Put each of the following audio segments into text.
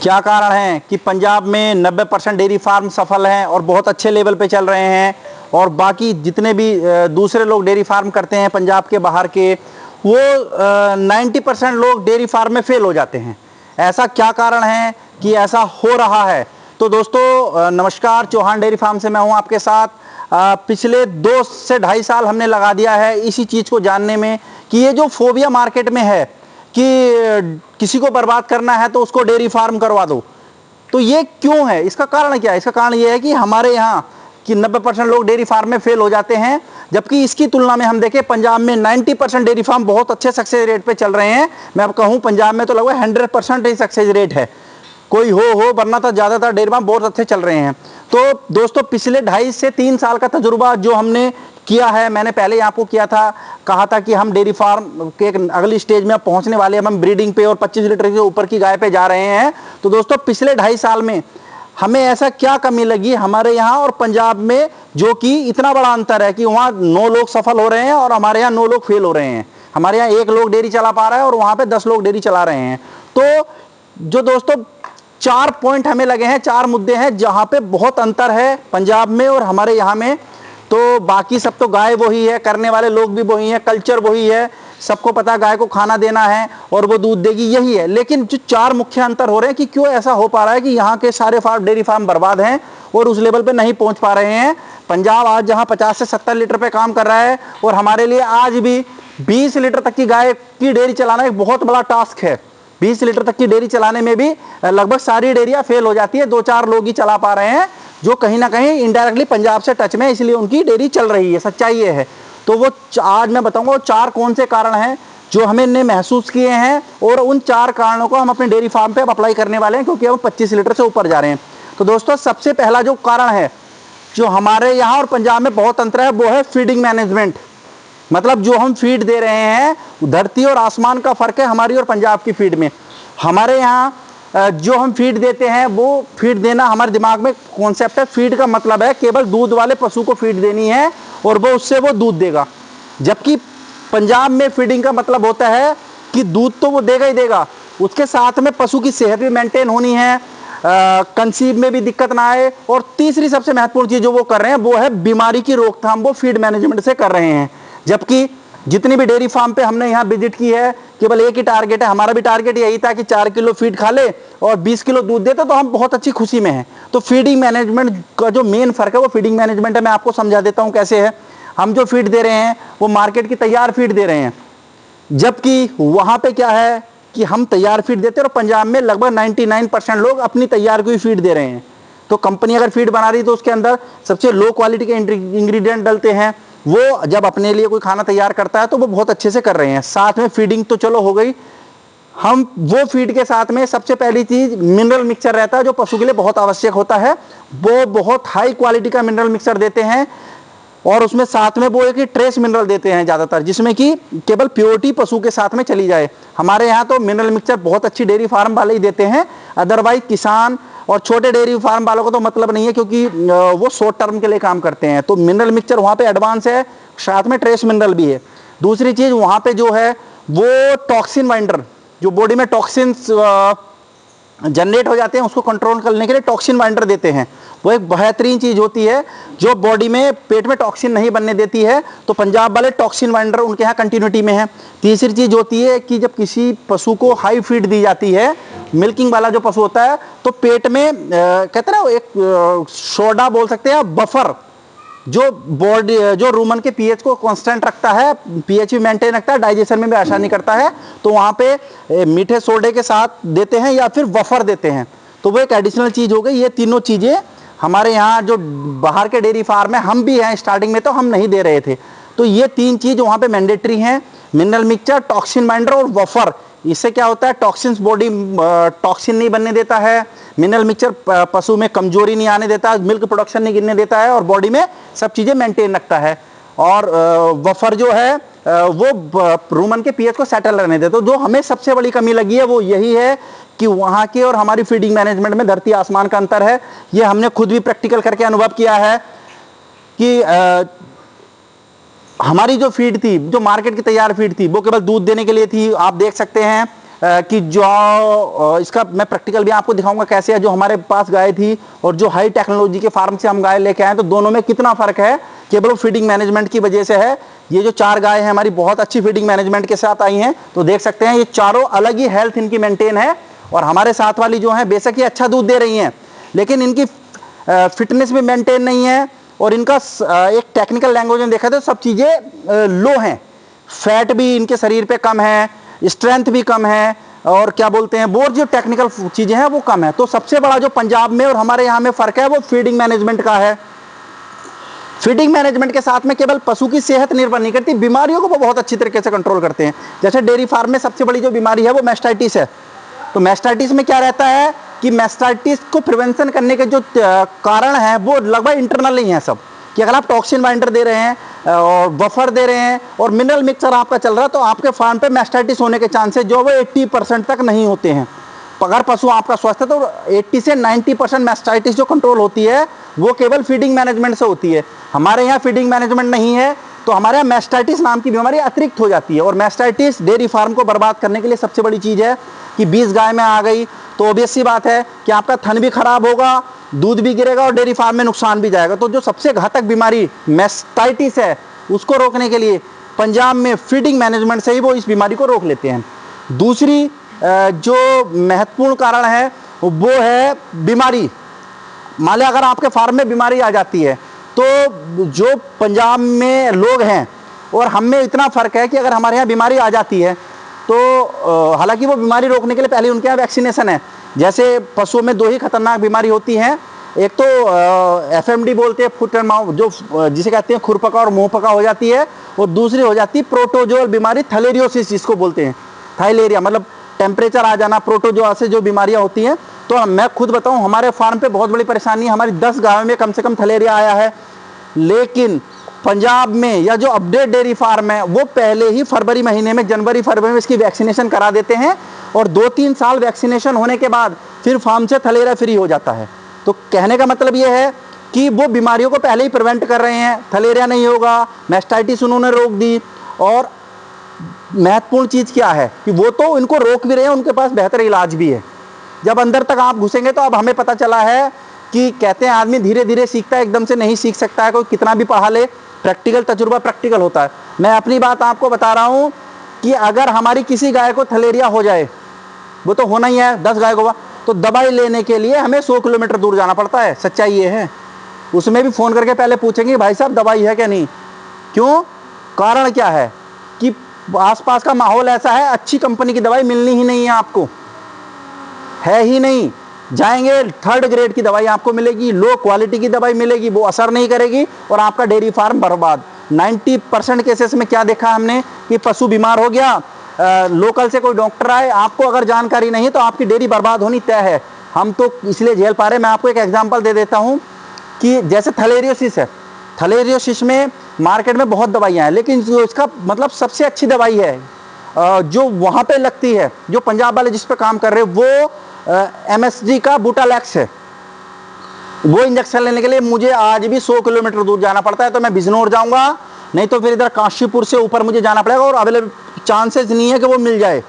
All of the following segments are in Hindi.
क्या कारण है कि पंजाब में 90% डेयरी फार्म सफल हैं और बहुत अच्छे लेवल पे चल रहे हैं, और बाकी जितने भी दूसरे लोग डेयरी फार्म करते हैं पंजाब के बाहर के, वो 90% लोग डेयरी फार्म में फेल हो जाते हैं। ऐसा क्या कारण है कि ऐसा हो रहा है? तो दोस्तों नमस्कार, चौहान डेयरी फार्म से मैं हूं आपके साथ। पिछले 2 से ढाई साल हमने लगा दिया है इसी चीज़ को जानने में कि ये जो फोबिया मार्केट में है कि किसी को बर्बाद करना है तो उसको डेयरी फार्म करवा दो, तो ये क्यों है? इसका कारण क्या है? इसका कारण ये है कि हमारे यहाँ कि 90% लोग डेयरी फार्म में फेल हो जाते हैं, जबकि इसकी तुलना में हम देखें पंजाब में 90% डेयरी फार्म बहुत अच्छे सक्सेस रेट पे चल रहे हैं। मैं अब कहूँ पंजाब में तो लगभग 100% ही सक्सेस रेट है, कोई हो वरना तो ज़्यादातर डेयरी फार्म बहुत अच्छे चल रहे हैं। तो दोस्तों पिछले 2.5 से 3 साल का तजुर्बा जो हमने किया है, मैंने पहले आपको किया था, कहा था कि हम डेयरी फार्म के एक अगली स्टेज में पहुंचने वाले, हम ब्रीडिंग पे और 25 लीटर के ऊपर की गाय पे जा रहे हैं। तो दोस्तों पिछले 2.5 साल में हमें ऐसा क्या कमी लगी हमारे यहाँ और पंजाब में, जो कि इतना बड़ा अंतर है कि वहाँ 9 लोग सफल हो रहे हैं और हमारे यहाँ 9 लोग फेल हो रहे हैं। हमारे यहाँ 1 लोग डेयरी चला पा रहा है और वहाँ पे 10 लोग डेयरी चला रहे हैं। तो जो दोस्तों 4 पॉइंट हमें लगे हैं, 4 मुद्दे हैं जहाँ पे बहुत अंतर है पंजाब में और हमारे यहाँ में। तो बाकी सब तो गाय वही है, करने वाले लोग भी वही हैं, कल्चर वही है, सबको पता गाय को खाना देना है और वो दूध देगी, यही है। लेकिन जो 4 मुख्य अंतर हो रहे हैं कि क्यों ऐसा हो पा रहा है कि यहाँ के सारे फार्म डेयरी फार्म बर्बाद हैं और उस लेवल पे नहीं पहुंच पा रहे हैं। पंजाब आज जहाँ 50 से 70 लीटर पे काम कर रहा है और हमारे लिए आज भी 20 लीटर तक की गाय की डेयरी चलाना एक बहुत बड़ा टास्क है। 20 लीटर तक की डेयरी चलाने में भी लगभग सारी डेयरियां फेल हो जाती है, 2-4 लोग ही चला पा रहे हैं जो कहीं ना कहीं इनडायरेक्टली पंजाब से टच में, इसलिए उनकी डेयरी चल रही है, सच्चाई ये है। तो वो आज मैं बताऊंगा वो 4 कौन से कारण हैं जो हमने महसूस किए हैं और उन 4 कारणों को हम अपने डेयरी फार्म पे अब अप्लाई करने वाले हैं, क्योंकि हम 25 लीटर से ऊपर जा रहे हैं। तो दोस्तों सबसे पहला जो कारण है जो हमारे यहाँ और पंजाब में बहुत अंतर है, वो है फीडिंग मैनेजमेंट। मतलब जो हम फीड दे रहे हैं, धरती और आसमान का फर्क है हमारी और पंजाब की फीड में। हमारे यहाँ जो हम फीड देते हैं, वो फीड देना हमारे दिमाग में कॉन्सेप्ट है, फीड का मतलब है केवल दूध वाले पशु को फीड देनी है और वो उससे वो दूध देगा। जबकि पंजाब में फीडिंग का मतलब होता है कि दूध तो वो देगा ही देगा, उसके साथ में पशु की सेहत भी मेंटेन होनी है, कंसीव में भी दिक्कत ना आए, और तीसरी सबसे महत्वपूर्ण चीज जो वो कर रहे हैं वो है बीमारी की रोकथाम, वो फीड मैनेजमेंट से कर रहे हैं। जबकि जितनी भी डेयरी फार्म पे हमने यहाँ विजिट की है, केवल एक ही टारगेट है, हमारा भी टारगेट यही था कि 4 किलो फीड खा ले और 20 किलो दूध देते, तो हम बहुत अच्छी खुशी में हैं। तो फीडिंग मैनेजमेंट का जो मेन फर्क है वो फीडिंग मैनेजमेंट है। मैं आपको समझा देता हूँ कैसे है। हम जो फीड दे रहे हैं वो मार्केट की तैयार फीड दे रहे हैं, जबकि वहाँ पे क्या है कि हम तैयार फीड देते हैं और पंजाब में लगभग 99% लोग अपनी तैयार की फीड दे रहे हैं। तो कंपनी अगर फीड बना रही तो उसके अंदर सबसे लो क्वालिटी के इंग्रेडिएंट डलते हैं, वो जब अपने लिए कोई खाना तैयार करता है तो वो बहुत अच्छे से कर रहे हैं। साथ में फीडिंग तो चलो हो गई, हम वो फीड के साथ में सबसे पहली चीज मिनरल मिक्सचर रहता है जो पशु के लिए बहुत आवश्यक होता है। वो बहुत हाई क्वालिटी का मिनरल मिक्सचर देते हैं और उसमें साथ में वो एक ट्रेस मिनरल देते हैं ज़्यादातर, जिसमें कि केवल प्योरिटी पशु के साथ में चली जाए। हमारे यहाँ तो मिनरल मिक्सचर बहुत अच्छी डेयरी फार्म वाले ही देते हैं, अदरवाइज किसान और छोटे डेयरी फार्म वालों को तो मतलब नहीं है, क्योंकि वो शॉर्ट टर्म के लिए काम करते हैं। तो मिनरल मिक्सचर वहाँ पे एडवांस है, साथ में ट्रेस मिनरल भी है। दूसरी चीज़ वहाँ पे जो है वो टॉक्सिन बाइंडर, जो बॉडी में टॉक्सिन्स जनरेट हो जाते हैं उसको कंट्रोल करने के लिए टॉक्सिन बाइंडर देते हैं। वो एक बेहतरीन चीज़ होती है जो बॉडी में पेट में टॉक्सिन नहीं बनने देती है। तो पंजाब वाले टॉक्सिन बाइंडर उनके यहाँ कंटिन्यूटी में है। तीसरी चीज़ होती है कि जब किसी पशु को हाई फीड दी जाती है, मिल्किंग वाला जो पशु होता है, तो पेट में कहते हैं ना एक सोडा बोल सकते हैं, बफर, जो बॉडी जो रूमन के पीएच को कांस्टेंट रखता है, पीएच भी मेंटेन रखता है, डाइजेशन में भी आसानी करता है। तो वहाँ पे मीठे सोडे के साथ देते हैं या फिर वफर देते हैं, तो वो एक एडिशनल चीज़ हो गई। ये तीनों चीज़ें हमारे यहाँ जो बाहर के डेयरी फार्म है, हम भी हैं, स्टार्टिंग में तो हम नहीं दे रहे थे। तो ये 3 चीज़ वहाँ पे मैंडेटरी हैं, मिनरल मिक्सचर, टॉक्सिन बाइंडर और वफर। इससे क्या होता है, टॉक्सिन्स बॉडी टॉक्सिन नहीं बनने देता है, मिनरल मिक्सचर पशु में कमजोरी नहीं आने देता, मिल्क प्रोडक्शन नहीं गिरने देता है और बॉडी में सब चीज़ें मेंटेन रखता है। और वफर जो है वो रूमन के पीएच को सेटल रहने देता है। तो जो हमें सबसे बड़ी कमी लगी है वो यही है कि वहाँ के और हमारी फीडिंग मैनेजमेंट में धरती आसमान का अंतर है। ये हमने खुद भी प्रैक्टिकल करके अनुभव किया है कि हमारी जो फीड थी, जो मार्केट की तैयार फीड थी, वो केवल दूध देने के लिए थी। आप देख सकते हैं कि जो इसका मैं प्रैक्टिकल भी आपको दिखाऊंगा कैसे है। जो हमारे पास गाय थी और जो हाई टेक्नोलॉजी के फार्म से हम गाय लेके आए, तो दोनों में कितना फर्क है, केवल फीडिंग मैनेजमेंट की वजह से है। ये जो 4 गाय हैं हमारी बहुत अच्छी फीडिंग मैनेजमेंट के साथ आई हैं, तो देख सकते हैं ये चारों अलग ही हेल्थ इनकी मेंटेन है। और हमारे साथ वाली जो है बेशक ये अच्छा दूध दे रही हैं, लेकिन इनकी फिटनेस भी मेंटेन नहीं है। और इनका एक टेक्निकल लैंग्वेज में देखा तो सब चीज़ें लो हैं। फैट भी इनके शरीर पे कम है, स्ट्रेंथ भी कम है, और क्या बोलते हैं वो जो टेक्निकल चीज़ें हैं वो कम है। तो सबसे बड़ा जो पंजाब में और हमारे यहाँ में फ़र्क है वो फीडिंग मैनेजमेंट का है। फीडिंग मैनेजमेंट के साथ में केवल पशु की सेहत निर्भर नहीं करती, बीमारियों को वो बहुत अच्छी तरीके से कंट्रोल करते हैं। जैसे डेयरी फार्म में सबसे बड़ी जो बीमारी है वो मैस्टाइटिस है। तो मैस्टाइटिस में क्या रहता है कि मैस्टाइटिस को प्रिवेंशन करने के जो कारण है वो लगभग इंटरनल ही है सब, कि अगर आप टॉक्सिन बाइंडर दे रहे हैं और बफर दे रहे हैं और मिनरल मिक्सर आपका चल रहा है, तो आपके फार्म पे मैस्टाइटिस होने के चांसेस जो वो 80% तक नहीं होते हैं। अगर पशु आपका स्वस्थ है तो 80 से 90% मैस्टाइटिस जो कंट्रोल होती है वो केवल फीडिंग मैनेजमेंट से होती है। हमारे यहाँ फीडिंग मैनेजमेंट नहीं है, तो हमारे यहाँ मैस्टाइटिस नाम की बीमारी अतिरिक्त हो जाती है। और मैस्टाइटिस डेयरी फार्म को बर्बाद करने के लिए सबसे बड़ी चीज़ है कि 20 गाय में आ गई तो ऑब्वियस सी बात है कि आपका थन भी खराब होगा, दूध भी गिरेगा और डेयरी फार्म में नुकसान भी जाएगा। तो जो सबसे घातक बीमारी मैस्टाइटिस है उसको रोकने के लिए पंजाब में फीडिंग मैनेजमेंट से ही वो इस बीमारी को रोक लेते हैं। दूसरी जो महत्वपूर्ण कारण है वो है बीमारी। मान लिया अगर आपके फार्म में बीमारी आ जाती है, तो जो पंजाब में लोग हैं और हम में इतना फ़र्क है कि अगर हमारे यहाँ बीमारी आ जाती है तो हालांकि वो बीमारी रोकने के लिए पहले उनके यहाँ वैक्सीनेशन है। जैसे पशुओं में 2 ही खतरनाक बीमारी होती हैं, एक तो FMD बोलते हैं, फुट एंड माउथ, जो जिसे कहते हैं खुरपका और मुंह पका हो जाती है, और दूसरी हो जाती है प्रोटोजोअल बीमारी, थैलेरियोसिस जिसको बोलते हैं, थाइलेरिया मतलब टेम्परेचर आ जाना, प्रोटोजोआ से जो बीमारियां होती हैं। तो मैं खुद बताऊं हमारे फार्म पे बहुत बड़ी परेशानी है, हमारी 10 गायों में कम से कम थैलेरिया आया है। लेकिन पंजाब में या जो अपडेट डेयरी फार्म है वो पहले ही फरवरी महीने में, जनवरी फरवरी में इसकी वैक्सीनेशन करा देते हैं, और 2-3 साल वैक्सीनेशन होने के बाद फिर फार्म से थैलेरिया फ्री हो जाता है। तो कहने का मतलब ये है कि वो बीमारियों को पहले ही प्रिवेंट कर रहे हैं, थैलेरिया नहीं होगा, मैस्टाइटिस उन्होंने रोक दी। और महत्वपूर्ण चीज़ क्या है कि वो तो इनको रोक भी रहे हैं, उनके पास बेहतर इलाज भी है। जब अंदर तक आप घुसेंगे तो अब हमें पता चला है कि कहते हैं आदमी धीरे धीरे सीखता है, एकदम से नहीं सीख सकता है, कोई कितना भी पढ़ा ले, प्रैक्टिकल तजुर्बा प्रैक्टिकल होता है। मैं अपनी बात आपको बता रहा हूँ कि अगर हमारी किसी गाय को थैलेरिया हो जाए, वो तो होना ही है, 10 गाय को, तो दवाई लेने के लिए हमें 100 किलोमीटर दूर जाना पड़ता है। सच्चाई ये है। उसमें भी फ़ोन करके पहले पूछेंगे भाई साहब दवाई है क्या नहीं। क्यों? कारण क्या है कि आसपास का माहौल ऐसा है, अच्छी कंपनी की दवाई मिलनी ही नहीं है, आपको है ही नहीं। जाएंगे 3rd ग्रेड की दवाई आपको मिलेगी, लो क्वालिटी की दवाई मिलेगी, वो असर नहीं करेगी और आपका डेयरी फार्म बर्बाद। 90% केसेस में क्या देखा हमने कि पशु बीमार हो गया, लोकल से कोई डॉक्टर आए, आपको अगर जानकारी नहीं तो आपकी डेयरी बर्बाद होनी तय है। हम तो इसलिए झेल पा रहे। मैं आपको एक एग्जांपल दे देता हूं कि जैसे थैलेरियोसिस है, थैलेरियोसिस में मार्केट में बहुत दवाइयाँ हैं, लेकिन जो इसका मतलब सबसे अच्छी दवाई है जो वहाँ पे लगती है, जो पंजाब वाले जिस पे काम कर रहे हैं, वो MSG का बूटालैक्स है। वो इंजेक्शन लेने के लिए मुझे आज भी 100 किलोमीटर दूर जाना पड़ता है, तो मैं बिजनौर जाऊंगा, नहीं तो फिर इधर काशीपुर से ऊपर मुझे जाना पड़ेगा, और अवेलेबल चांसेस नहीं है कि वो मिल जाए।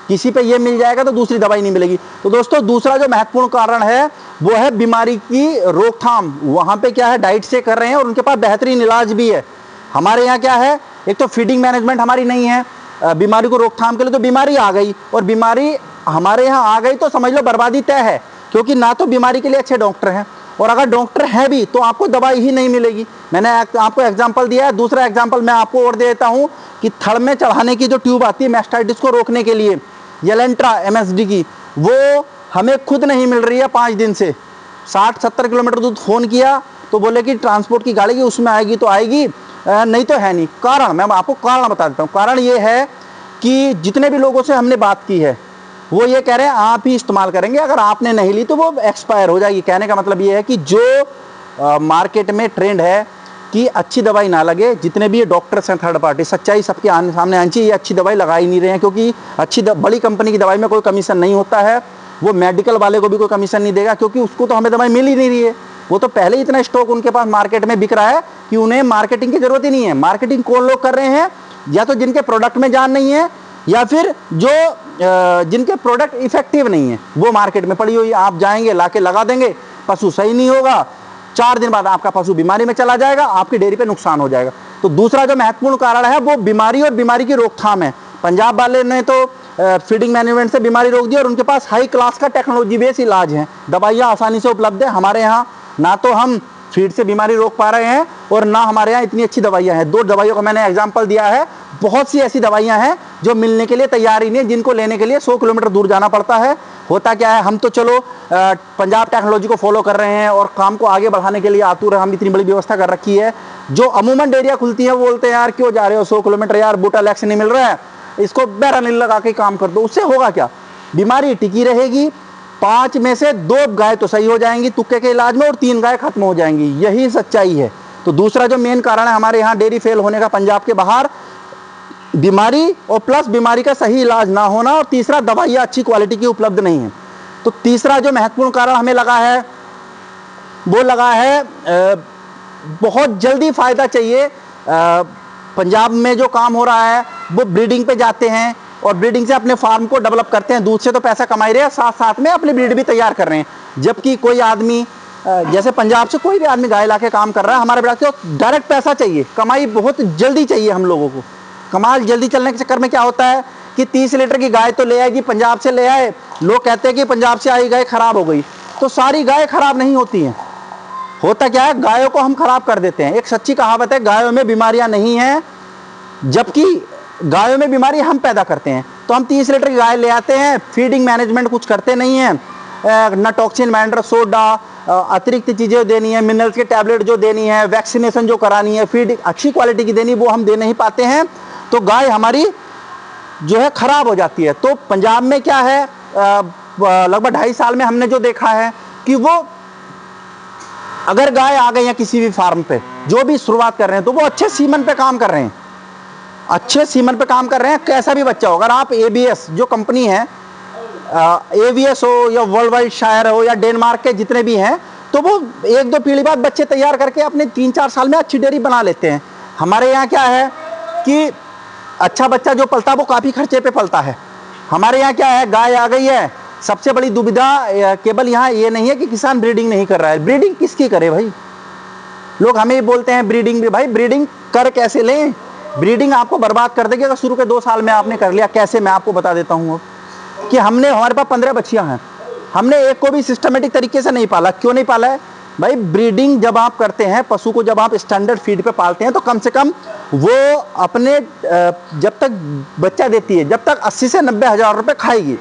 किसी पे ये मिल जाएगा तो दूसरी दवाई नहीं मिलेगी। तो दोस्तों दूसरा जो महत्वपूर्ण कारण है वो है बीमारी की रोकथाम। वहाँ पे क्या है, डाइट से कर रहे हैं और उनके पास बेहतरीन इलाज भी है। हमारे यहाँ क्या है, एक तो फीडिंग मैनेजमेंट हमारी नहीं है बीमारी को रोकथाम के लिए, तो बीमारी आ गई और बीमारी हमारे यहाँ आ गई तो समझ लो बर्बादी तय है, क्योंकि ना तो बीमारी के लिए अच्छे डॉक्टर हैं, और अगर डॉक्टर हैं भी तो आपको दवाई ही नहीं मिलेगी। मैंने आपको एग्जांपल दिया है। दूसरा एग्जांपल मैं आपको और दे देता हूँ कि थड़ में चढ़ाने की जो ट्यूब आती है मैस्टाइटिस को रोकने के लिए, येलेंट्रा MSD की, वो हमें खुद नहीं मिल रही है 5 दिन से। 60-70 किलोमीटर दूर फ़ोन किया तो बोले कि ट्रांसपोर्ट की गाड़ी की उसमें आएगी तो आएगी, नहीं तो है नहीं। कारण मैं आपको कारण बता देता हूँ। कारण ये है कि जितने भी लोगों से हमने बात की है वो ये कह रहे हैं आप ही इस्तेमाल करेंगे, अगर आपने नहीं ली तो वो एक्सपायर हो जाएगी। कहने का मतलब ये है कि जो मार्केट में ट्रेंड है कि अच्छी दवाई ना लगे, जितने भी ये डॉक्टर्स हैं थर्ड पार्टी, सच्चाई सबके सामने आनी चाहिए, ये अच्छी दवाई लगा ही नहीं रहे हैं, क्योंकि अच्छी बड़ी कंपनी की दवाई में कोई कमीशन नहीं होता है। वो मेडिकल वाले को भी कोई कमीशन नहीं देगा, क्योंकि उसको तो हमें दवाई मिल ही नहीं रही है। वो तो पहले ही इतना स्टॉक उनके पास मार्केट में बिक रहा है कि उन्हें मार्केटिंग की जरूरत ही नहीं है। मार्केटिंग कौन लोग कर रहे हैं, या तो जिनके प्रोडक्ट में जान नहीं है, या फिर जो जिनके प्रोडक्ट इफेक्टिव नहीं है, वो मार्केट में पड़ी हुई, आप जाएंगे लाके लगा देंगे, पशु सही नहीं होगा, 4 दिन बाद आपका पशु बीमारी में चला जाएगा, आपकी डेयरी पे नुकसान हो जाएगा। तो दूसरा जो महत्वपूर्ण कारण है वो बीमारी और बीमारी की रोकथाम है। पंजाब वाले ने तो फीडिंग मैनेजमेंट से बीमारी रोक दी और उनके पास हाई क्लास का टेक्नोलॉजी बेस्ड इलाज है, दवाइयाँ आसानी से उपलब्ध है। हमारे यहाँ ना तो हम फीड से बीमारी रोक पा रहे हैं और ना हमारे यहाँ इतनी अच्छी दवाइयाँ हैं। 2 दवाइयों का मैंने एग्जाम्पल दिया है, बहुत सी ऐसी दवाइयाँ हैं जो मिलने के लिए तैयार ही नहीं, जिनको लेने के लिए 100 किलोमीटर दूर जाना पड़ता है। होता क्या है, हम तो चलो पंजाब टेक्नोलॉजी को फॉलो कर रहे हैं और काम को आगे बढ़ाने के लिए आतुर है, हम इतनी बड़ी व्यवस्था कर रखी है। जो अमूमन डेयरियाँ खुलती है वो बोलते हैं यार क्यों जा रहे हो 100 किलोमीटर, यार बूटालैक्स नहीं मिल रहा है, इसको बैरानिल लगा के काम कर दो। उससे होगा क्या, बीमारी टिकी रहेगी, 5 में से 2 गाय तो सही हो जाएंगी तुक्के के इलाज में और 3 गाय खत्म हो जाएंगी, यही सच्चाई है। तो दूसरा जो मेन कारण है हमारे यहाँ डेयरी फेल होने का पंजाब के बाहर, बीमारी और प्लस बीमारी का सही इलाज ना होना, और तीसरा दवाइयाँ अच्छी क्वालिटी की उपलब्ध नहीं है। तो तीसरा जो महत्वपूर्ण कारण हमें लगा है वो लगा है बहुत जल्दी फायदा चाहिए। पंजाब में जो काम हो रहा है वो ब्रीडिंग पे जाते हैं और ब्रीडिंग से अपने फार्म को डेवलप करते हैं, दूध से तो पैसा कमा ही रहे हैं, साथ साथ में अपनी ब्रीड भी तैयार कर रहे हैं। जबकि कोई आदमी जैसे पंजाब से कोई भी आदमी गाय ला के काम कर रहा है, हमारे ब्रांच से तो डायरेक्ट पैसा चाहिए, कमाई बहुत जल्दी चाहिए हम लोगों को। कमाल जल्दी चलने के चक्कर में क्या होता है कि 30 लीटर की गाय तो ले आएगी, पंजाब से ले आए, लोग कहते हैं कि पंजाब से आई गाय खराब हो गई, तो सारी गाय खराब नहीं होती हैं। होता क्या है, गायों को हम खराब कर देते हैं। एक सच्ची कहावत है, गायों में बीमारियां नहीं हैं, जबकि गायों में बीमारी हम पैदा करते हैं। तो हम 30 लीटर की गाय ले आते हैं, फीडिंग मैनेजमेंट कुछ करते नहीं हैं, न टॉक्सिन मैंड्रा सोडा अतिरिक्त चीज़ें देनी है, मिनरल्स के टैबलेट जो देनी है, वैक्सीनेशन जो करानी है, फीड अच्छी क्वालिटी की देनी, वो हम दे नहीं पाते हैं, तो गाय हमारी जो है खराब हो जाती है। तो पंजाब में क्या है, लगभग 2.5 साल में हमने जो देखा है कि वो अगर गाय आ गई है किसी भी फार्म पे, जो भी शुरुआत कर रहे हैं, तो वो अच्छे सीमन पे काम कर रहे हैं, अच्छे सीमन पे काम कर रहे हैं, कैसा भी बच्चा हो। अगर आप एबीएस जो कंपनी है, एवीएस हो या वर्ल्ड वाइड शायर हो या डेनमार्क के जितने भी हैं, तो वो 1-2 पीढ़ी बाद बच्चे तैयार करके अपने 3-4 साल में अच्छी डेयरी बना लेते हैं। हमारे यहाँ क्या है कि अच्छा बच्चा जो पलता है वो काफ़ी खर्चे पे पलता है। हमारे यहाँ क्या है, गाय आ गई है, सबसे बड़ी दुविधा केवल यहाँ ये नहीं है कि किसान ब्रीडिंग नहीं कर रहा है, ब्रीडिंग किसकी करे भाई। लोग हमें बोलते हैं ब्रीडिंग, भाई ब्रीडिंग कर कैसे लें, ब्रीडिंग आपको बर्बाद कर देगी अगर शुरू के 2 साल में आपने कर लिया। कैसे, मैं आपको बता देता हूँ कि हमारे पास 15 बच्चियाँ हैं, हमने एक को भी सिस्टमेटिक तरीके से नहीं पाला। क्यों नहीं पाला है भाई, ब्रीडिंग जब आप करते हैं, पशु को जब आप स्टैंडर्ड फीड पे पालते हैं, तो कम से कम वो अपने जब तक बच्चा देती है, जब तक 80 से 90 हज़ार रुपये खाएगी।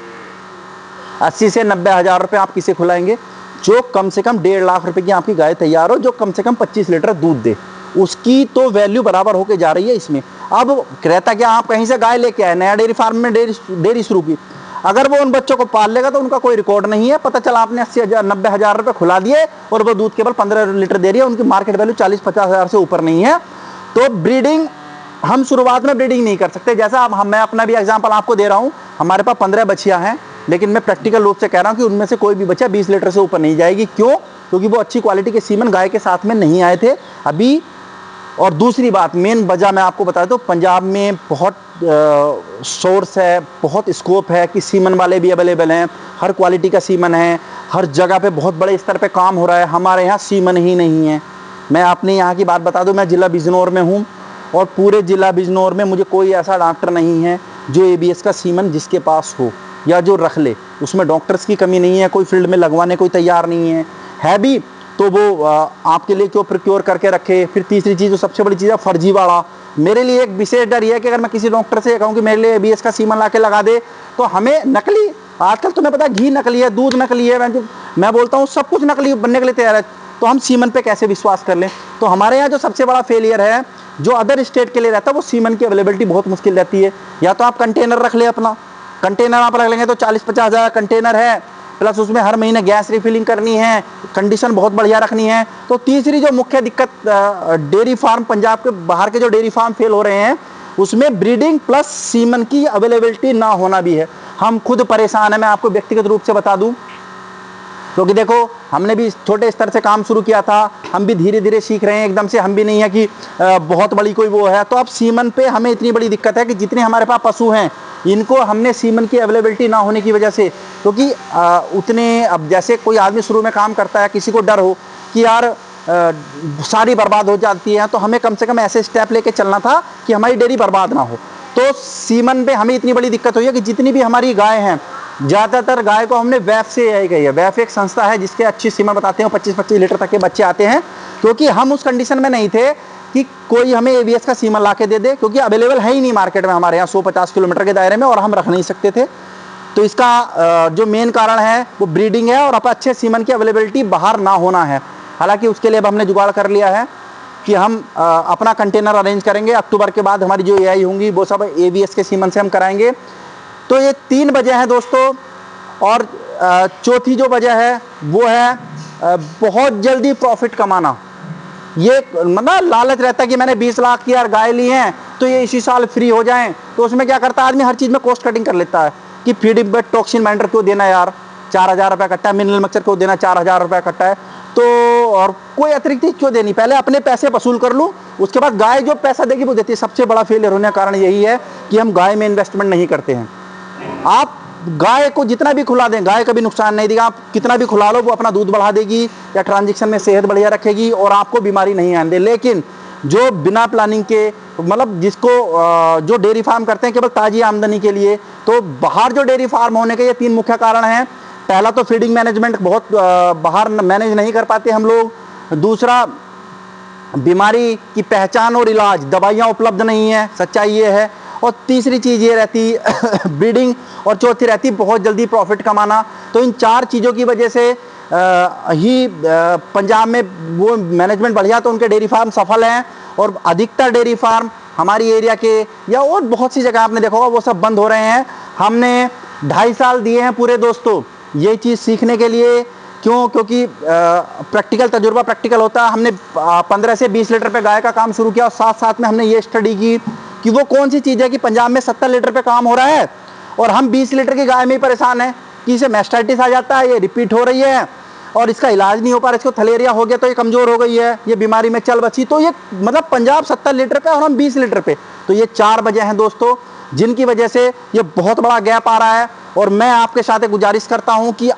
80 से 90 हज़ार रुपये आप किसे खिलाएंगे, जो कम से कम 1.5 लाख रुपए की आपकी गाय तैयार हो, जो कम से कम 25 लीटर दूध दे, उसकी तो वैल्यू बराबर होके जा रही है इसमें। अब रहता क्या, आप कहीं से गाय लेके आए, नया डेयरी फार्म में डेयरी शुरू की, अगर वो उन बच्चों को पाल लेगा तो उनका कोई रिकॉर्ड नहीं है, पता चला आपने 80 हज़ार 90 हज़ार रुपये खुला दिए और वो दूध केवल 15 लीटर दे रही है, उनकी मार्केट वैल्यू 40-50 हज़ार से ऊपर नहीं है। तो ब्रीडिंग हम शुरुआत में ब्रीडिंग नहीं कर सकते। जैसा अब मैं अपना भी एग्जांपल आपको दे रहा हूँ, हमारे पास 15 बच्चियाँ हैं, लेकिन मैं प्रैक्टिकल रूप से कह रहा हूँ कि उनमें से कोई भी बच्चा 20 लीटर से ऊपर नहीं जाएगी। क्यों? क्योंकि वो अच्छी क्वालिटी के सीमन गाय के साथ में नहीं आए थे अभी। और दूसरी बात, मेन वजह मैं आपको बता दूं, पंजाब में बहुत सोर्स है, बहुत स्कोप है कि सीमन वाले भी अवेलेबल हैं, हर क्वालिटी का सीमन है, हर जगह पे बहुत बड़े स्तर पे काम हो रहा है। हमारे यहाँ सीमन ही नहीं है। मैं अपने यहाँ की बात बता दूं, मैं ज़िला बिजनौर में हूँ और पूरे ज़िला बिजनौर में मुझे कोई ऐसा डॉक्टर नहीं है जो एबीएस का सीमन जिसके पास हो या जो रख ले। उसमें डॉक्टर्स की कमी नहीं है, कोई फील्ड में लगवाने कोई तैयार नहीं है भी तो वो आपके लिए क्यों प्रोक्योर करके रखे। फिर तीसरी चीज़, जो सबसे बड़ी चीज़ है, फर्जीवाड़ा। मेरे लिए एक विशेष डर ये है कि अगर मैं किसी डॉक्टर से कहूँ कि मेरे लिए एबीएस का सीमन ला के लगा दे, तो हमें नकली, आजकल तुम्हें पता है घी नकली है, दूध नकली है, मैं बोलता हूँ सब कुछ नकली बनने के लिए तैयार है, तो हम सीमन पे कैसे विश्वास कर लें। तो हमारे यहाँ जो सबसे बड़ा फेलियर है, जो अदर स्टेट के लिए रहता है, वो सीमन की अवेलेबिलिटी बहुत मुश्किल रहती है। या तो आप कंटेनर रख ले, अपना कंटेनर आप रख लेंगे तो 40-50 हज़ार कंटेनर है, प्लस उसमें हर महीने गैस रिफिलिंग करनी है, कंडीशन बहुत बढ़िया रखनी है। तो तीसरी जो मुख्य दिक्कत डेयरी फार्म, पंजाब के बाहर के जो डेयरी फार्म फेल हो रहे हैं, उसमें ब्रीडिंग प्लस सीमन की अवेलेबिलिटी ना होना भी है। हम खुद परेशान हैं, मैं आपको व्यक्तिगत रूप से बता दूं, क्योंकि देखो हमने भी छोटे स्तर से काम शुरू किया था, हम भी धीरे धीरे सीख रहे हैं, एकदम से हम भी नहीं है कि बहुत बड़ी कोई वो है। तो अब सीमन पे हमें इतनी बड़ी दिक्कत है कि जितने हमारे पास पशु हैं इनको हमने सीमन की अवेलेबिलिटी ना होने की वजह से, क्योंकि उतने, अब जैसे कोई आदमी शुरू में काम करता है, किसी को डर हो कि यार सारी बर्बाद हो जाती है, तो हमें कम से कम ऐसे स्टेप लेके चलना था कि हमारी डेयरी बर्बाद ना हो। तो सीमन पे हमें इतनी बड़ी दिक्कत हुई है कि जितनी भी हमारी गाय हैं, ज़्यादातर गाय को हमने वैफ से आई गई है। वैफ एक संस्था है जिसके अच्छी सीमन बताते हैं, 25-25 लीटर तक के बच्चे आते हैं, क्योंकि हम उस कंडीशन में नहीं थे कि कोई हमें एवीएस का सीमन ला के दे दे, क्योंकि अवेलेबल है ही नहीं मार्केट में हमारे यहाँ 150 किलोमीटर के दायरे में, और हम रख नहीं सकते थे। तो इसका जो मेन कारण है वो ब्रीडिंग है और अच्छे सीमन की अवेलेबिलिटी बाहर ना होना है। हालांकि उसके लिए अब हमने जुगाड़ कर लिया है कि हम अपना कंटेनर अरेंज करेंगे। अक्टूबर के बाद हमारी जो एआई होंगी वो सब एवीएस के सीमन से हम कराएंगे। तो ये 3 वजह है दोस्तों, और चौथी जो वजह है वो है बहुत जल्दी प्रॉफिट कमाना। ये मतलब लालच रहता है कि मैंने 20 लाख की यार गाय ली हैं तो ये इसी साल फ्री हो जाएं, तो उसमें क्या करता है आदमी, हर चीज़ में कॉस्ट कटिंग कर लेता है कि फीडिंग पे टॉक्सिन बाइंडर क्यों देना यार, 4000 रुपये कट्टा है, मिनरल मिक्सचर क्यों देना 4000 रुपये कट्टा है, तो और कोई अतिरिक्त चीज़ क्यों देनी, पहले अपने पैसे वसूल कर लूँ, उसके बाद गाय जो पैसा देगी वो देती है। सबसे बड़ा फेलियर होने का कारण यही है कि हम गाय में इन्वेस्टमेंट नहीं करते हैं। आप गाय को जितना भी खुला दें, गाय कभी नुकसान नहीं देगा। आप कितना भी खुला लो, वो अपना दूध बढ़ा देगी या ट्रांजेक्शन में सेहत बढ़िया रखेगी और आपको बीमारी नहीं आने दे। लेकिन जो बिना प्लानिंग के, मतलब जिसको जो डेयरी फार्म करते हैं केवल ताजी आमदनी के लिए, तो बाहर जो डेयरी फार्म होने के ये 3 मुख्य कारण हैं। पहला तो फीडिंग मैनेजमेंट बहुत बाहर मैनेज नहीं कर पाते हम लोग। दूसरा, बीमारी की पहचान और इलाज, दवाइयाँ उपलब्ध नहीं है, सच्चाई ये है। और तीसरी चीज़ ये रहती ब्रीडिंग, और चौथी रहती बहुत जल्दी प्रॉफिट कमाना। तो इन 4 चीज़ों की वजह से ही पंजाब में वो मैनेजमेंट बढ़िया, तो उनके डेयरी फार्म सफल हैं। और अधिकतर डेयरी फार्म हमारी एरिया के या और बहुत सी जगह आपने देखा होगा वो सब बंद हो रहे हैं। हमने 2.5 साल दिए हैं पूरे दोस्तों ये चीज़ सीखने के लिए। क्यों? क्योंकि प्रैक्टिकल तजुर्बा प्रैक्टिकल होता है। हमने 15 से 20 लीटर पे गाय का काम शुरू किया और साथ साथ में हमने ये स्टडी की कि वो कौन सी चीज़ है कि पंजाब में 70 लीटर पे काम हो रहा है और हम 20 लीटर की गाय में ही परेशान हैं कि इसे मैस्टाइटिस आ जाता है, ये रिपीट हो रही है और इसका इलाज नहीं हो पा रहा, इसको थलेरिया हो गया तो ये कमज़ोर हो गई है, ये बीमारी में चल बची। तो ये मतलब पंजाब 70 लीटर पे और हम 20 लीटर पे। तो ये 4 वजह हैं दोस्तों जिनकी वजह से ये बहुत बड़ा गैप आ रहा है। और मैं आपके साथ एक गुजारिश करता हूँ कि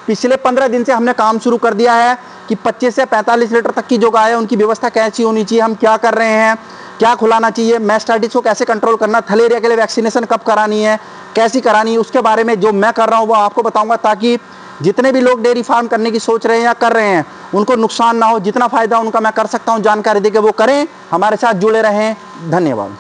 पिछले 15 दिन से हमने काम शुरू कर दिया है कि 25 से 45 लीटर तक की जो गाय है उनकी व्यवस्था कैसी होनी चाहिए, हम क्या कर रहे हैं, क्या खुलाना चाहिए, मैस्टाइटिस को कैसे कंट्रोल करना, थलेरिया के लिए वैक्सीनेशन कब करानी है, कैसी करानी है, उसके बारे में जो मैं कर रहा हूँ वो आपको बताऊंगा, ताकि जितने भी लोग डेयरी फार्म करने की सोच रहे हैं या कर रहे हैं उनको नुकसान ना हो। जितना फायदा उनका मैं कर सकता हूँ जानकारी देकर वो करें। हमारे साथ जुड़े रहें। धन्यवाद।